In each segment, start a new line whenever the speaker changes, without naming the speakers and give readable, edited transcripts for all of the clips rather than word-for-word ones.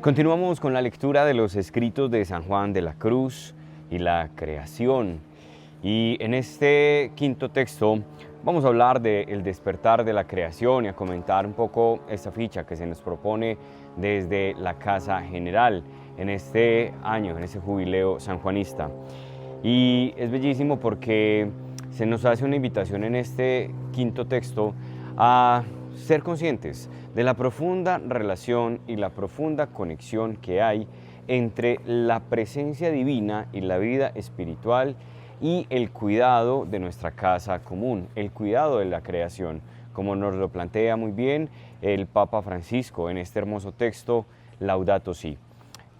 Continuamos con la lectura de los escritos de San Juan de la Cruz y la creación. Y en este quinto texto vamos a hablar del despertar de la creación y a comentar un poco esta ficha que se nos propone desde la Casa General en este año, en este jubileo sanjuanista. Y es bellísimo porque se nos hace una invitación en este quinto texto a ser conscientes de la profunda relación y la profunda conexión que hay entre la presencia divina y la vida espiritual y el cuidado de nuestra casa común, el cuidado de la creación, como nos lo plantea muy bien el Papa Francisco en este hermoso texto Laudato Si.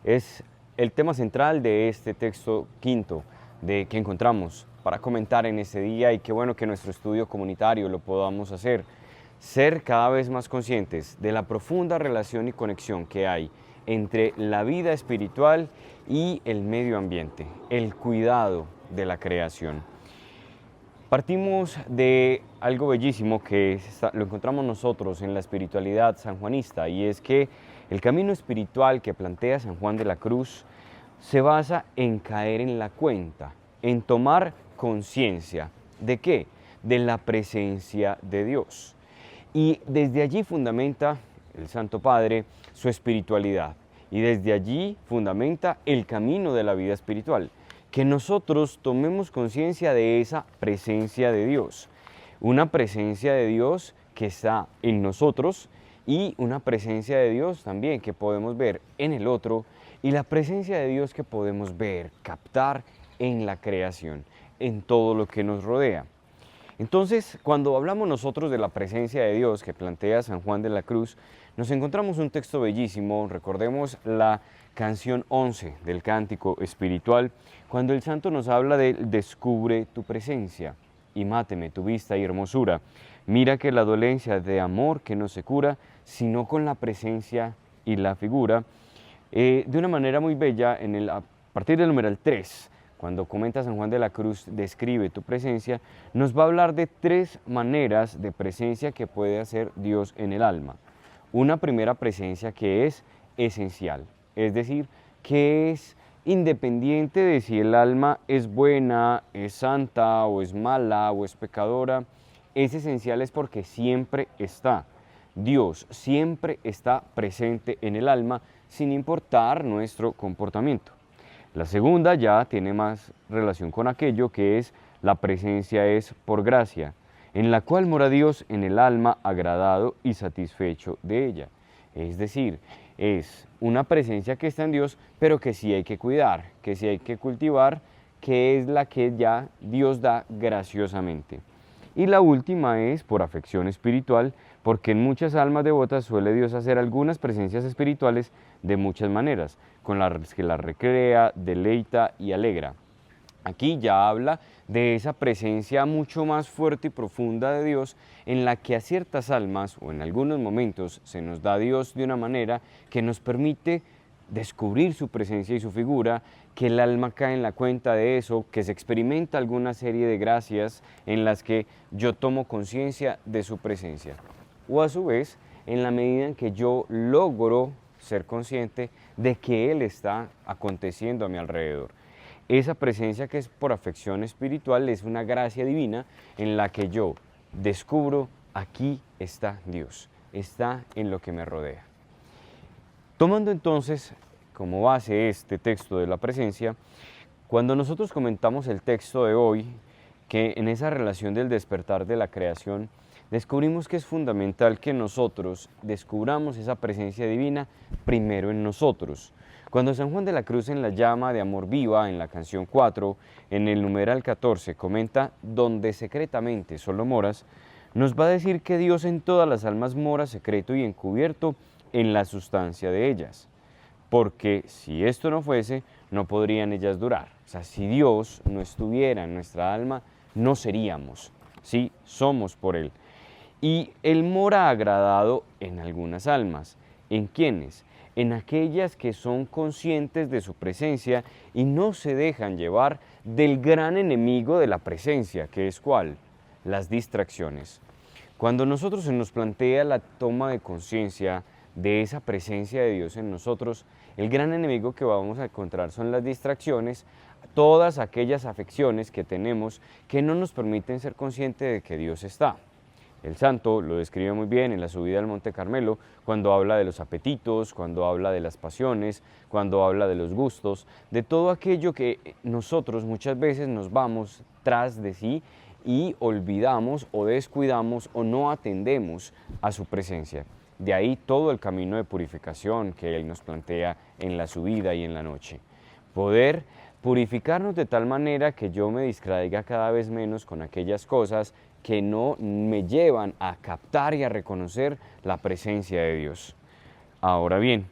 Es el tema central de este texto quinto que encontramos para comentar en este día, y qué bueno que nuestro estudio comunitario lo podamos hacer. Ser cada vez más conscientes de la profunda relación y conexión que hay entre la vida espiritual y el medio ambiente, el cuidado de la creación. Partimos de algo bellísimo que lo encontramos nosotros en la espiritualidad sanjuanista, y es que el camino espiritual que plantea San Juan de la Cruz se basa en caer en la cuenta, en tomar conciencia. ¿De qué? De la presencia de Dios. Y desde allí fundamenta el Santo Padre su espiritualidad, y desde allí fundamenta el camino de la vida espiritual, que nosotros tomemos conciencia de esa presencia de Dios, una presencia de Dios que está en nosotros y una presencia de Dios también que podemos ver en el otro, y la presencia de Dios que podemos ver, captar en la creación, en todo lo que nos rodea. Entonces, cuando hablamos nosotros de la presencia de Dios que plantea San Juan de la Cruz, nos encontramos un texto bellísimo. Recordemos la canción 11 del Cántico Espiritual, cuando el santo nos habla de descubre tu presencia y máteme tu vista y hermosura. Mira que la dolencia de amor que no se cura, sino con la presencia y la figura. De una manera muy bella, a partir del numeral 3, cuando comenta San Juan de la Cruz, describe tu presencia, nos va a hablar de tres maneras de presencia que puede hacer Dios en el alma. Una primera presencia que es esencial, es decir, que es independiente de si el alma es buena, es santa o es mala o es pecadora. Es esencial, es porque siempre está. Dios siempre está presente en el alma sin importar nuestro comportamiento. La segunda ya tiene más relación con aquello que es la presencia es por gracia, en la cual mora Dios en el alma agradado y satisfecho de ella. Es decir, es una presencia que está en Dios, pero que sí hay que cuidar, que sí hay que cultivar, que es la que ya Dios da graciosamente. Y la última es por afección espiritual, porque en muchas almas devotas suele Dios hacer algunas presencias espirituales de muchas maneras, con las que las recrea, deleita y alegra. Aquí ya habla de esa presencia mucho más fuerte y profunda de Dios, en la que a ciertas almas o en algunos momentos se nos da Dios de una manera que nos permite descubrir su presencia y su figura, que el alma cae en la cuenta de eso, que se experimenta alguna serie de gracias en las que yo tomo conciencia de su presencia. O a su vez, en la medida en que yo logro ser consciente de que Él está aconteciendo a mi alrededor. Esa presencia que es por afección espiritual es una gracia divina en la que yo descubro, aquí está Dios, está en lo que me rodea. Tomando entonces como base este texto de la presencia, cuando nosotros comentamos el texto de hoy, que en esa relación del despertar de la creación, descubrimos que es fundamental que nosotros descubramos esa presencia divina primero en nosotros. Cuando San Juan de la Cruz en la llama de amor viva, en la canción 4, en el numeral 14, comenta donde secretamente solo moras, nos va a decir que Dios en todas las almas mora secreto y encubierto en la sustancia de ellas. Porque si esto no fuese, no podrían ellas durar. O sea, si Dios no estuviera en nuestra alma, no seríamos, ¿sí? Somos por Él. Y Él mora agradado en algunas almas. ¿En quiénes? En aquellas que son conscientes de su presencia y no se dejan llevar del gran enemigo de la presencia, que es ¿cuál? Las distracciones. Cuando nosotros se nos plantea la toma de conciencia de esa presencia de Dios en nosotros, el gran enemigo que vamos a encontrar son las distracciones, todas aquellas afecciones que tenemos que no nos permiten ser conscientes de que Dios está. El santo lo describe muy bien en la subida al Monte Carmelo, cuando habla de los apetitos, cuando habla de las pasiones, cuando habla de los gustos, de todo aquello que nosotros muchas veces nos vamos tras de sí y olvidamos o descuidamos o no atendemos a su presencia. De ahí todo el camino de purificación que Él nos plantea en la subida y en la noche. Poder purificarnos de tal manera que yo me distraiga cada vez menos con aquellas cosas que no me llevan a captar y a reconocer la presencia de Dios. Ahora bien,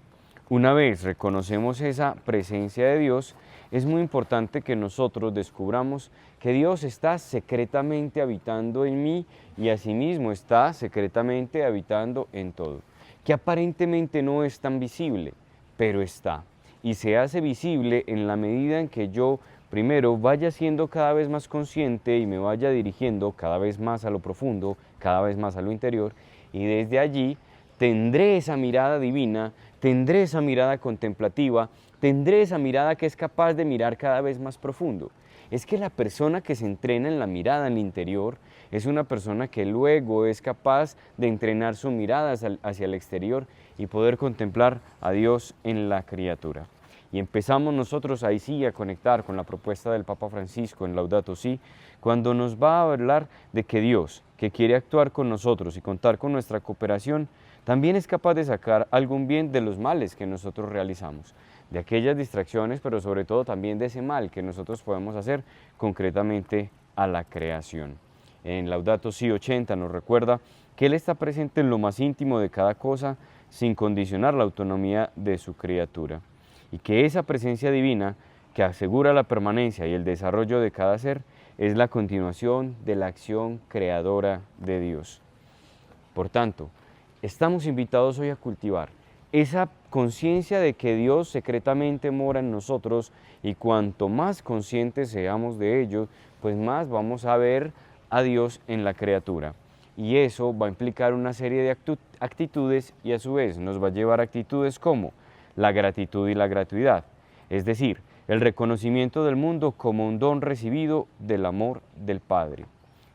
una vez reconocemos esa presencia de Dios, es muy importante que nosotros descubramos que Dios está secretamente habitando en mí y asimismo está secretamente habitando en todo, que aparentemente no es tan visible, pero está. Y se hace visible en la medida en que yo primero vaya siendo cada vez más consciente y me vaya dirigiendo cada vez más a lo profundo, cada vez más a lo interior, y desde allí tendré esa mirada divina, tendré esa mirada contemplativa, tendré esa mirada que es capaz de mirar cada vez más profundo. Es que la persona que se entrena en la mirada en el interior es una persona que luego es capaz de entrenar su mirada hacia el exterior y poder contemplar a Dios en la criatura. Y empezamos nosotros ahí sí a conectar con la propuesta del Papa Francisco en Laudato Si, cuando nos va a hablar de que Dios, que quiere actuar con nosotros y contar con nuestra cooperación, también es capaz de sacar algún bien de los males que nosotros realizamos, de aquellas distracciones, pero sobre todo también de ese mal que nosotros podemos hacer concretamente a la creación. En Laudato Si 80 nos recuerda que Él está presente en lo más íntimo de cada cosa sin condicionar la autonomía de su criatura, y que esa presencia divina que asegura la permanencia y el desarrollo de cada ser es la continuación de la acción creadora de Dios. Por tanto, estamos invitados hoy a cultivar esa conciencia de que Dios secretamente mora en nosotros, y cuanto más conscientes seamos de ello, pues más vamos a ver a Dios en la criatura. Y eso va a implicar una serie de actitudes y a su vez nos va a llevar a actitudes como la gratitud y la gratuidad, es decir, el reconocimiento del mundo como un don recibido del amor del Padre.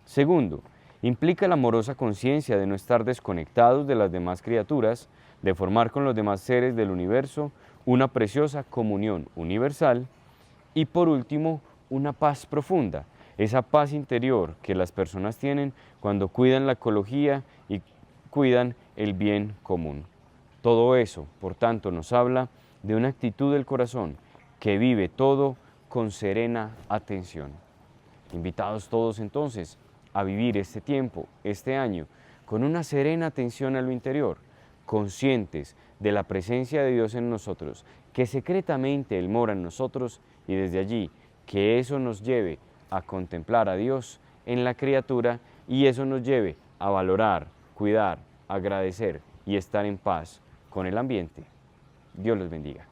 Segundo, implica la amorosa conciencia de no estar desconectados de las demás criaturas, de formar con los demás seres del universo una preciosa comunión universal. Y por último, una paz profunda, esa paz interior que las personas tienen cuando cuidan la ecología y cuidan el bien común. Todo eso, por tanto, nos habla de una actitud del corazón que vive todo con serena atención. Invitados todos entonces a vivir este tiempo, este año, con una serena atención a lo interior, conscientes de la presencia de Dios en nosotros, que secretamente Él mora en nosotros, y desde allí que eso nos lleve a contemplar a Dios en la criatura y eso nos lleve a valorar, cuidar, agradecer y estar en paz con el ambiente. Dios los bendiga.